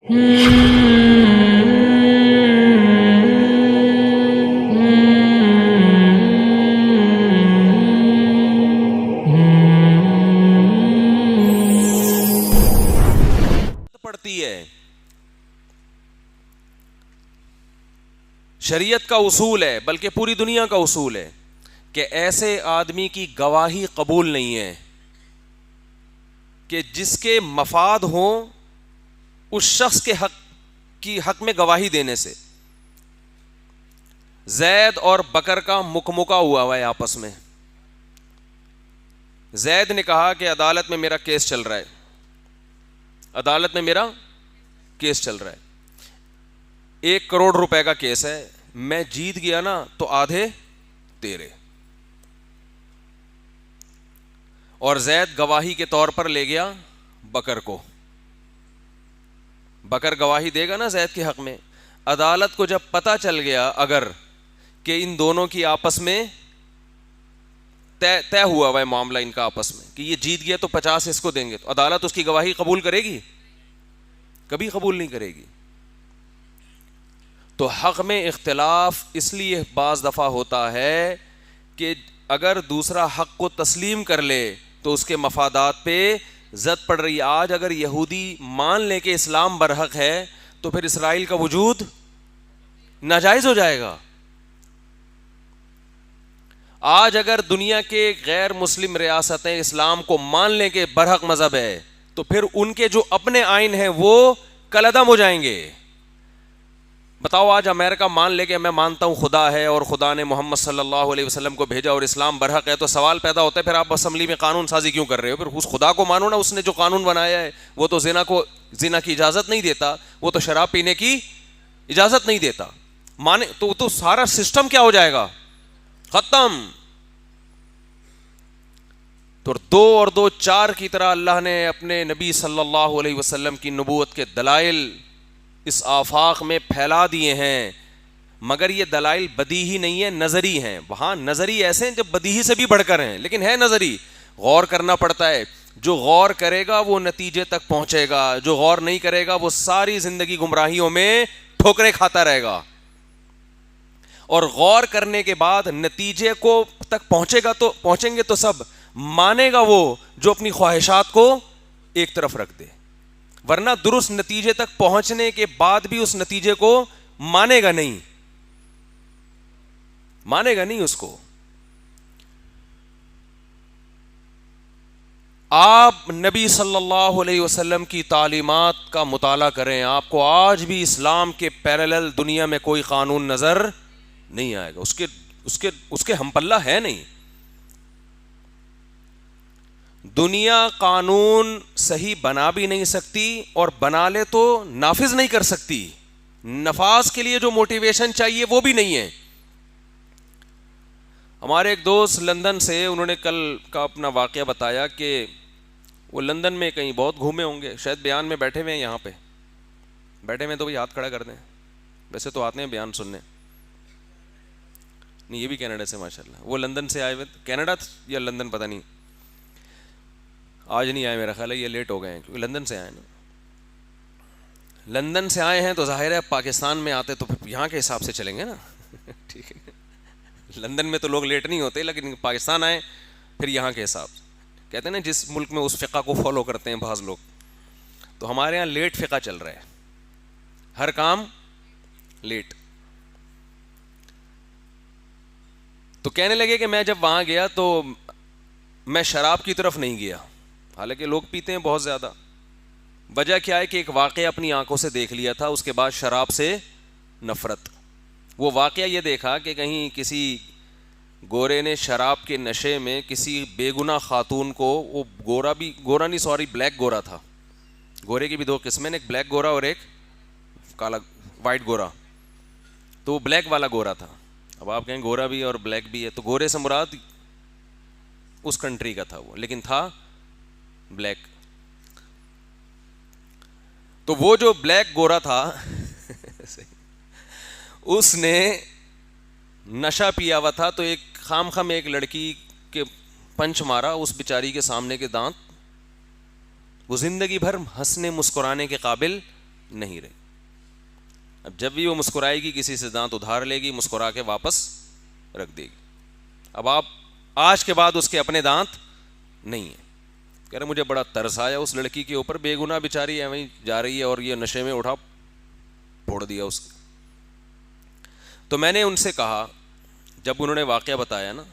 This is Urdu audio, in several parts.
پڑتی ہے. شریعت کا اصول ہے, بلکہ پوری دنیا کا اصول ہے کہ ایسے آدمی کی گواہی قبول نہیں ہے کہ جس کے مفاد ہوں اس شخص کے حق میں گواہی دینے سے. زید اور بکر کا مکمکا ہوا ہے آپس میں. زید نے کہا کہ عدالت میں میرا کیس چل رہا ہے, عدالت میں میرا کیس چل رہا ہے, 1 کروڑ روپے کا کیس ہے, میں جیت گیا نا تو آدھے تیرے. اور زید گواہی کے طور پر لے گیا بکر کو. بکر گواہی دے گا نا زید کے حق میں. عدالت کو جب پتہ چل گیا اگر کہ ان دونوں کی آپس میں طے ہوا ہے معاملہ ان کا آپس میں کہ یہ جیت گیا تو 50 اس کو دیں گے, تو عدالت اس کی گواہی قبول کرے گی؟ کبھی قبول نہیں کرے گی. تو حق میں اختلاف اس لیے بعض دفعہ ہوتا ہے کہ اگر دوسرا حق کو تسلیم کر لے تو اس کے مفادات پہ زد پڑ رہی ہے. آج اگر یہودی مان لے کہ اسلام برحق ہے تو پھر اسرائیل کا وجود ناجائز ہو جائے گا. آج اگر دنیا کے غیر مسلم ریاستیں اسلام کو مان لیں کہ برحق مذہب ہے تو پھر ان کے جو اپنے آئین ہیں وہ کالعدم ہو جائیں گے. بتاؤ, آج امریکہ مان لے کہ میں مانتا ہوں خدا ہے اور خدا نے محمد صلی اللہ علیہ وسلم کو بھیجا اور اسلام برحق ہے, تو سوال پیدا ہوتا ہے پھر آپ اسمبلی میں قانون سازی کیوں کر رہے ہو؟ پھر اس خدا کو مانو نا, اس نے جو قانون بنایا ہے وہ تو زنا کی اجازت نہیں دیتا, وہ تو شراب پینے کی اجازت نہیں دیتا. مانے تو سارا سسٹم کیا ہو جائے گا؟ ختم. تو 2 اور 2 4 کی طرح اللہ نے اپنے نبی صلی اللہ علیہ وسلم کی نبوت کے دلائل اس آفاق میں پھیلا دیے ہیں, مگر یہ دلائل بدیہی نہیں ہے, نظری ہیں. وہاں نظری ایسے ہیں جب بدیہی سے بھی بڑھ کر ہیں, لیکن ہے نظری, غور کرنا پڑتا ہے. جو غور کرے گا وہ نتیجے تک پہنچے گا, جو غور نہیں کرے گا وہ ساری زندگی گمراہیوں میں ٹھوکریں کھاتا رہے گا. اور غور کرنے کے بعد نتیجے کو تک پہنچیں گے تو سب مانے گا وہ جو اپنی خواہشات کو ایک طرف رکھ دے, ورنہ درست نتیجے تک پہنچنے کے بعد بھی اس نتیجے کو مانے گا نہیں اس کو. آپ نبی صلی اللہ علیہ وسلم کی تعلیمات کا مطالعہ کریں, آپ کو آج بھی اسلام کے پیرالل دنیا میں کوئی قانون نظر نہیں آئے گا. اس کے ہم پلہ ہے نہیں. دنیا قانون صحیح بنا بھی نہیں سکتی اور بنا لے تو نافذ نہیں کر سکتی. نفاذ کے لیے جو موٹیویشن چاہیے وہ بھی نہیں ہے. ہمارے ایک دوست لندن سے, انہوں نے کل کا اپنا واقعہ بتایا کہ وہ لندن میں کہیں بہت گھومے ہوں گے, شاید بیان میں بیٹھے ہوئے ہیں, یہاں پہ بیٹھے ہوئے تو بھی ہاتھ کھڑا کر دیں, ویسے تو آتے ہیں بیان سننے. نہیں, یہ بھی کینیڈا سے ماشاء اللہ, وہ لندن سے آئے ہوئے, کینیڈا یا لندن پتہ نہیں, آج نہیں آئے میرا خیال ہے, یہ لیٹ ہو گئے ہیں کیونکہ لندن سے آئے نا. لندن سے آئے ہیں تو ظاہر ہے پاکستان میں آتے تو پھر یہاں کے حساب سے چلیں گے نا. ٹھیک ہے, لندن میں تو لوگ لیٹ نہیں ہوتے, لیکن پاکستان آئے پھر یہاں کے حساب سے. کہتے ہیں نا جس ملک میں اس فقہ کو فالو کرتے ہیں بعض لوگ, تو ہمارے یہاں لیٹ فقہ چل رہا ہے, ہر کام لیٹ. تو کہنے لگے کہ میں جب وہاں گیا تو میں شراب کی طرف نہیں گیا, حالانکہ لوگ پیتے ہیں بہت زیادہ. وجہ کیا ہے کہ ایک واقعہ اپنی آنکھوں سے دیکھ لیا تھا, اس کے بعد شراب سے نفرت. وہ واقعہ یہ دیکھا کہ کہیں کسی گورے نے شراب کے نشے میں کسی بے گناہ خاتون کو, وہ گورا نہیں سوری بلیک گورا تھا, گورے کی بھی 2 قسمیں, ایک بلیک گورا اور ایک کالا وائٹ گورا, تو وہ بلیک والا گورا تھا. اب آپ کہیں گورا بھی اور بلیک بھی ہے, تو گورے سے مراد اس کنٹری کا تھا وہ, لیکن تھا بلیک. تو وہ جو بلیک گورا تھا اس نے نشہ پیا ہوا تھا, تو ایک خام ایک لڑکی کے پنچ مارا اس بیچاری کے سامنے کے دانت, وہ زندگی بھر ہنسنے مسکرانے کے قابل نہیں رہی. اب جب بھی وہ مسکرائے گی کسی سے دانت ادھار لے گی, مسکرا کے واپس رکھ دے گی. اب آپ آج کے بعد اس کے اپنے دانت نہیں ہیں. کہہ رہے مجھے بڑا ترس آیا اس لڑکی کے اوپر, بے گناہ بیچاری ہے, وہیں جا رہی ہے اور یہ نشے میں اٹھا پھوڑ دیا اس کے. تو میں نے ان سے کہا, جب انہوں نے واقعہ بتایا نا,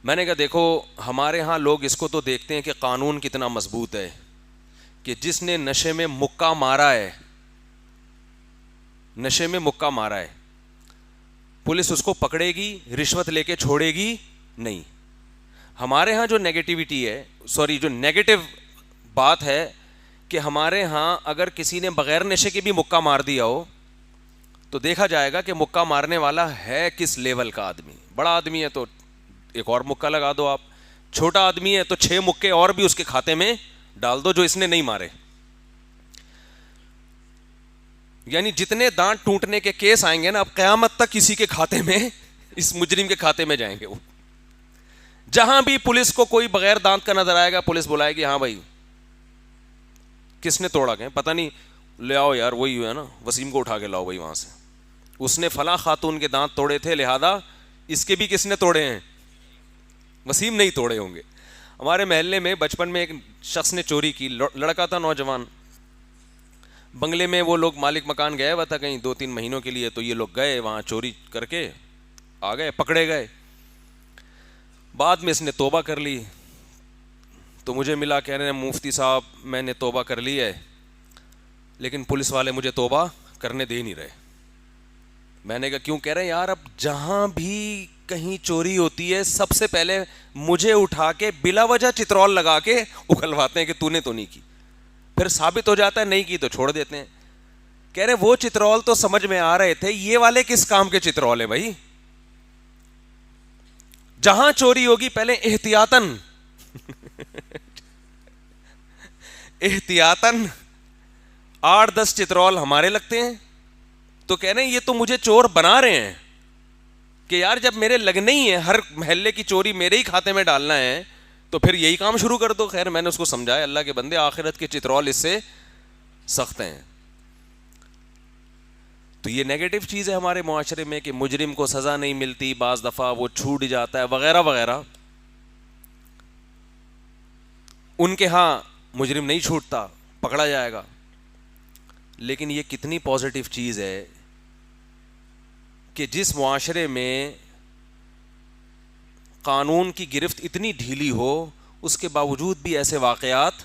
میں نے کہا دیکھو ہمارے ہاں لوگ اس کو تو دیکھتے ہیں کہ قانون کتنا مضبوط ہے, کہ جس نے نشے میں مکہ مارا ہے, نشے میں مکہ مارا ہے, پولیس اس کو پکڑے گی, رشوت لے کے چھوڑے گی نہیں. ہمارے ہاں جو نیگیٹیوٹی ہے, سوری جو نیگیٹو بات ہے, کہ ہمارے ہاں اگر کسی نے بغیر نشے کے بھی مکہ مار دیا ہو تو دیکھا جائے گا کہ مکہ مارنے والا ہے کس لیول کا آدمی. بڑا آدمی ہے تو ایک اور مکہ لگا دو آپ, چھوٹا آدمی ہے تو 6 مکے اور بھی اس کے کھاتے میں ڈال دو جو اس نے نہیں مارے. یعنی جتنے دانت ٹوٹنے کے کیس آئیں گے نا, اب قیامت تک کسی کے کھاتے میں, اس مجرم کے کھاتے میں جائیں گے وہ. جہاں بھی پولیس کو کوئی بغیر دانت کا نظر آئے گا, پولیس بلائے گی, ہاں بھائی کس نے توڑا, کہ پتہ نہیں, لے آؤ یار وہی ہے نا وسیم کو اٹھا کے لاؤ بھائی وہاں سے, اس نے فلاں خاتون کے دانت توڑے تھے, لہذا اس کے بھی کس نے توڑے ہیں, وسیم نہیں توڑے ہوں گے. ہمارے محلے میں بچپن میں ایک شخص نے چوری کی, لڑکا تھا نوجوان, بنگلے میں وہ لوگ مالک مکان گئے ہوا تھا کہیں 2-3 مہینوں کے لیے, تو یہ لوگ گئے وہاں چوری کر کے آ گئے, پکڑے گئے. بعد میں اس نے توبہ کر لی, تو مجھے ملا, کہہ رہے ہیں مفتی صاحب میں نے توبہ کر لی ہے لیکن پولیس والے مجھے توبہ کرنے دے نہیں رہے. میں نے کہا کیوں؟ کہہ رہے ہیں یار اب جہاں بھی کہیں چوری ہوتی ہے سب سے پہلے مجھے اٹھا کے بلا وجہ چترول لگا کے اکھلواتے ہیں کہ تو نے تو نہیں کی, پھر ثابت ہو جاتا ہے نہیں کی تو چھوڑ دیتے ہیں. کہہ رہے وہ چترول تو سمجھ میں آ رہے تھے, یہ والے کس کام کے چترول ہے بھائی؟ جہاں چوری ہوگی پہلے احتیاطاً احتیاطاً 8-10 چترول ہمارے لگتے ہیں. تو کہہ رہے ہیں یہ تو مجھے چور بنا رہے ہیں کہ یار جب میرے لگنے ہی ہے, ہر محلے کی چوری میرے ہی کھاتے میں ڈالنا ہے, تو پھر یہی کام شروع کر دو. خیر میں نے اس کو سمجھایا, اللہ کے بندے آخرت کے چترول اس سے سخت ہیں. تو یہ نیگیٹو چیز ہے ہمارے معاشرے میں کہ مجرم کو سزا نہیں ملتی, بعض دفعہ وہ چھوٹ جاتا ہے وغیرہ وغیرہ. ان کے ہاں مجرم نہیں چھوٹتا, پکڑا جائے گا. لیکن یہ کتنی پازیٹیو چیز ہے کہ جس معاشرے میں قانون کی گرفت اتنی ڈھیلی ہو اس کے باوجود بھی ایسے واقعات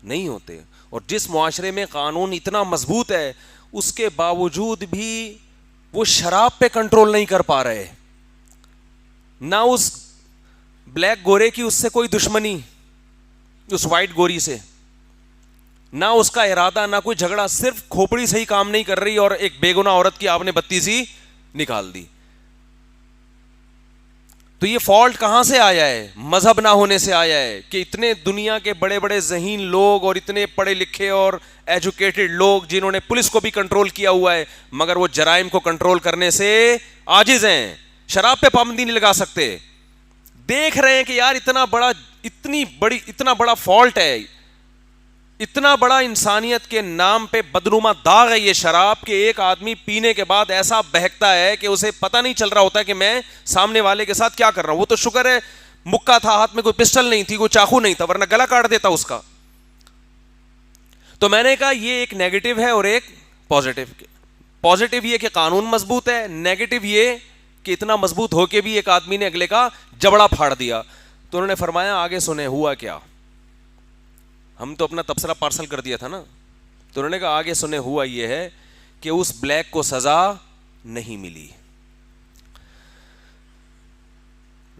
نہیں ہوتے, اور جس معاشرے میں قانون اتنا مضبوط ہے اس کے باوجود بھی وہ شراب پہ کنٹرول نہیں کر پا رہے. نہ اس بلیک گورے کی اس سے کوئی دشمنی, اس وائٹ گوری سے نہ اس کا ارادہ, نہ کوئی جھگڑا, صرف کھوپڑی صحیح کام نہیں کر رہی اور ایک بے گناہ عورت کی آپ نے بتی سی نکال دی. تو یہ فالٹ کہاں سے آیا ہے؟ مذہب نہ ہونے سے آیا ہے کہ اتنے دنیا کے بڑے بڑے ذہین لوگ اور اتنے پڑھے لکھے اور ایجوکیٹڈ لوگ جنہوں نے پولیس کو بھی کنٹرول کیا ہوا ہے, مگر وہ جرائم کو کنٹرول کرنے سے عاجز ہیں, شراب پہ پابندی نہیں لگا سکتے. دیکھ رہے ہیں کہ یار اتنا بڑا فالٹ ہے, اتنا بڑا انسانیت کے نام پہ بدنما داغ ہے یہ شراب, کہ ایک آدمی پینے کے بعد ایسا بہکتا ہے کہ اسے پتہ نہیں چل رہا ہوتا کہ میں سامنے والے کے ساتھ کیا کر رہا ہوں. وہ تو شکر ہے مکہ تھا, ہاتھ میں کوئی پسٹل نہیں تھی, کوئی چاقو نہیں تھا, ورنہ گلا کاٹ دیتا اس کا. تو میں نے کہا یہ ایک نیگیٹو ہے اور ایک پازیٹو. پازیٹو یہ کہ قانون مضبوط ہے, نیگیٹو یہ کہ اتنا مضبوط ہو کے بھی ایک آدمی نے اگلے کا جبڑا پھاڑ دیا. تو انہوں نے فرمایا آگے سنیں ہوا کیا. ہم تو اپنا تبصرہ پارسل کر دیا تھا نا, تو انہوں نے کہا آگے سنیں ہوا یہ ہے کہ اس بلیک کو سزا نہیں ملی.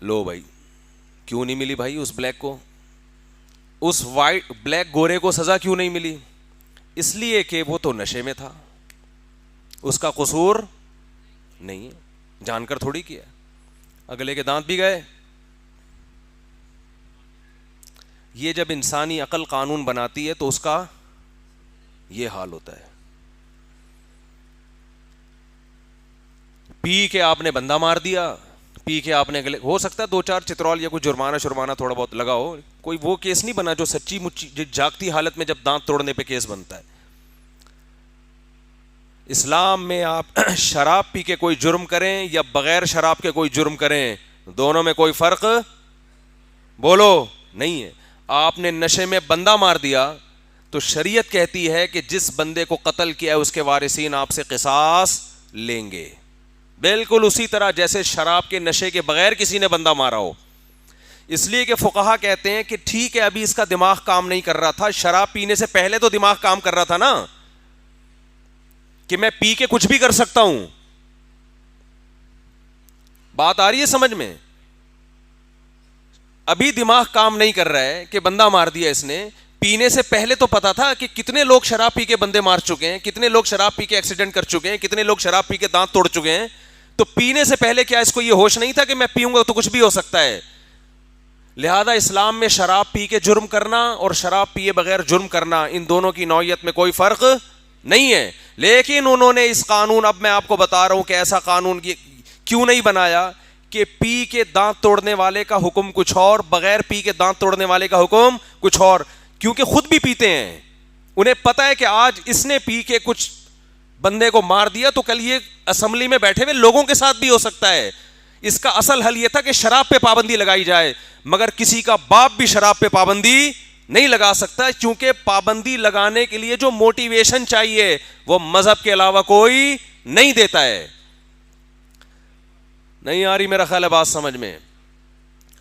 لو بھائی کیوں نہیں ملی بھائی اس بلیک کو, اس وائٹ بلیک گورے کو سزا کیوں نہیں ملی؟ اس لیے کہ وہ تو نشے میں تھا, اس کا قصور نہیں ہے, جان کر تھوڑی کیا, اگلے کے دانت بھی گئے. یہ جب انسانی عقل قانون بناتی ہے تو اس کا یہ حال ہوتا ہے. پی کے آپ نے بندہ مار دیا, پی کے آپ نے ہو سکتا ہے 2-4 چترول یا کوئی جرمانہ تھوڑا بہت لگا ہو, کوئی وہ کیس نہیں بنا جو سچی مچی جاگتی حالت میں جب دانت توڑنے پہ کیس بنتا ہے, اسلام میں آپ شراب پی کے کوئی جرم کریں یا بغیر شراب کے کوئی جرم کریں، دونوں میں کوئی فرق بولو نہیں ہے. آپ نے نشے میں بندہ مار دیا تو شریعت کہتی ہے کہ جس بندے کو قتل کیا ہے اس کے وارثین آپ سے قصاص لیں گے، بالکل اسی طرح جیسے شراب کے نشے کے بغیر کسی نے بندہ مارا ہو. اس لیے کہ فقہا کہتے ہیں کہ ٹھیک ہے ابھی اس کا دماغ کام نہیں کر رہا تھا، شراب پینے سے پہلے تو دماغ کام کر رہا تھا نا، کہ میں پی کے کچھ بھی کر سکتا ہوں. بات آ رہی ہے سمجھ میں؟ ابھی دماغ کام نہیں کر رہا ہے کہ بندہ مار دیا اس نے، پینے سے پہلے تو پتا تھا کہ کتنے لوگ شراب پی کے بندے مار چکے ہیں، کتنے لوگ شراب پی کے ایکسیڈنٹ کر چکے ہیں، کتنے لوگ شراب پی کے دانت توڑ چکے ہیں. تو پینے سے پہلے کیا اس کو یہ ہوش نہیں تھا کہ میں پیوں گا تو کچھ بھی ہو سکتا ہے؟ لہذا اسلام میں شراب پی کے جرم کرنا اور شراب پیے بغیر جرم کرنا، ان دونوں کی نوعیت میں کوئی فرق نہیں ہے. لیکن انہوں نے اس قانون، اب میں آپ کو بتا رہا ہوں کہ ایسا قانون کیوں نہیں بنایا کہ پی کے دانت توڑنے والے کا حکم کچھ اور، بغیر پی کے دانت توڑنے والے کا حکم کچھ اور. کیونکہ خود بھی پیتے ہیں، انہیں پتا ہے کہ آج اس نے پی کے کچھ بندے کو مار دیا تو کل یہ اسمبلی میں بیٹھے ہوئے لوگوں کے ساتھ بھی ہو سکتا ہے. اس کا اصل حل یہ تھا کہ شراب پہ پابندی لگائی جائے، مگر کسی کا باپ بھی شراب پہ پابندی نہیں لگا سکتا، کیونکہ پابندی لگانے کے لیے جو موٹیویشن چاہیے وہ مذہب کے علاوہ کوئی نہیں دیتا ہے. نہیں آ رہی میرا خیال ہے بات سمجھ میں؟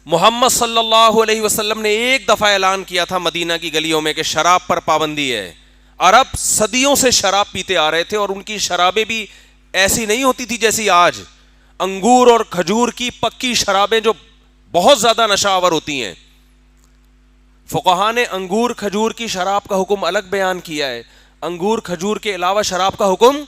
محمد صلی اللہ علیہ وسلم نے ایک دفعہ اعلان کیا تھا مدینہ کی گلیوں میں کہ شراب پر پابندی ہے. عرب صدیوں سے شراب پیتے آ رہے تھے اور ان کی شرابیں بھی ایسی نہیں ہوتی تھی جیسی آج. انگور اور کھجور کی پکی شرابیں جو بہت زیادہ نشہ آور ہوتی ہیں. فقہا نے انگور کھجور کی شراب کا حکم الگ بیان کیا ہے، انگور کھجور کے علاوہ شراب کا حکم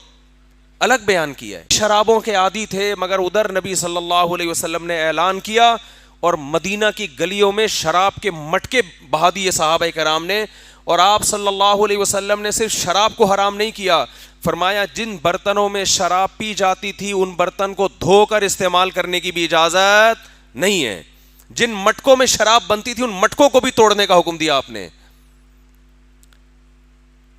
الگ بیان کیا ہے. شرابوں کے عادی تھے، مگر ادھر نبی صلی اللہ علیہ وسلم نے اعلان کیا اور مدینہ کی گلیوں میں شراب کے مٹکے بہا دیے صحابہ کرام نے. اور آپ صلی اللہ علیہ وسلم نے صرف شراب کو حرام نہیں کیا، فرمایا جن برتنوں میں شراب پی جاتی تھی ان برتن کو دھو کر استعمال کرنے کی بھی اجازت نہیں ہے. جن مٹکوں میں شراب بنتی تھی ان مٹکوں کو بھی توڑنے کا حکم دیا آپ نے.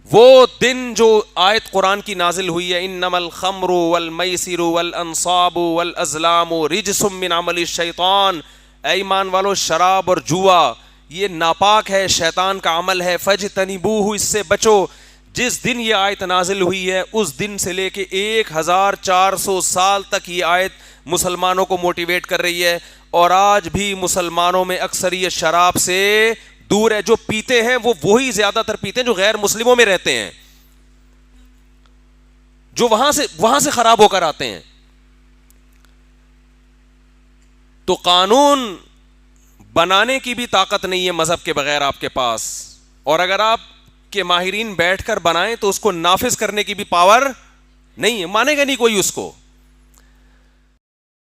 وہ دن جو آیت قرآن کی نازل ہوئی ہے انما الخمر والمیسر والانصاب والازلام رجس من عمل الشیطان، اے ایمان والو شراب اور جوا یہ ناپاک ہے، شیطان کا عمل ہے، فاجتنبوہ اس سے بچو. جس دن یہ آیت نازل ہوئی ہے اس دن سے لے کے 1400 سال تک یہ آیت مسلمانوں کو موٹیویٹ کر رہی ہے، اور آج بھی مسلمانوں میں اکثریت شراب سے دور ہے. جو پیتے ہیں وہ وہی زیادہ تر پیتے ہیں جو غیر مسلموں میں رہتے ہیں، جو وہاں سے خراب ہو کر آتے ہیں. تو قانون بنانے کی بھی طاقت نہیں ہے مذہب کے بغیر آپ کے پاس، اور اگر آپ کے ماہرین بیٹھ کر بنائیں تو اس کو نافذ کرنے کی بھی پاور نہیں ہے، مانے گا نہیں کوئی اس کو.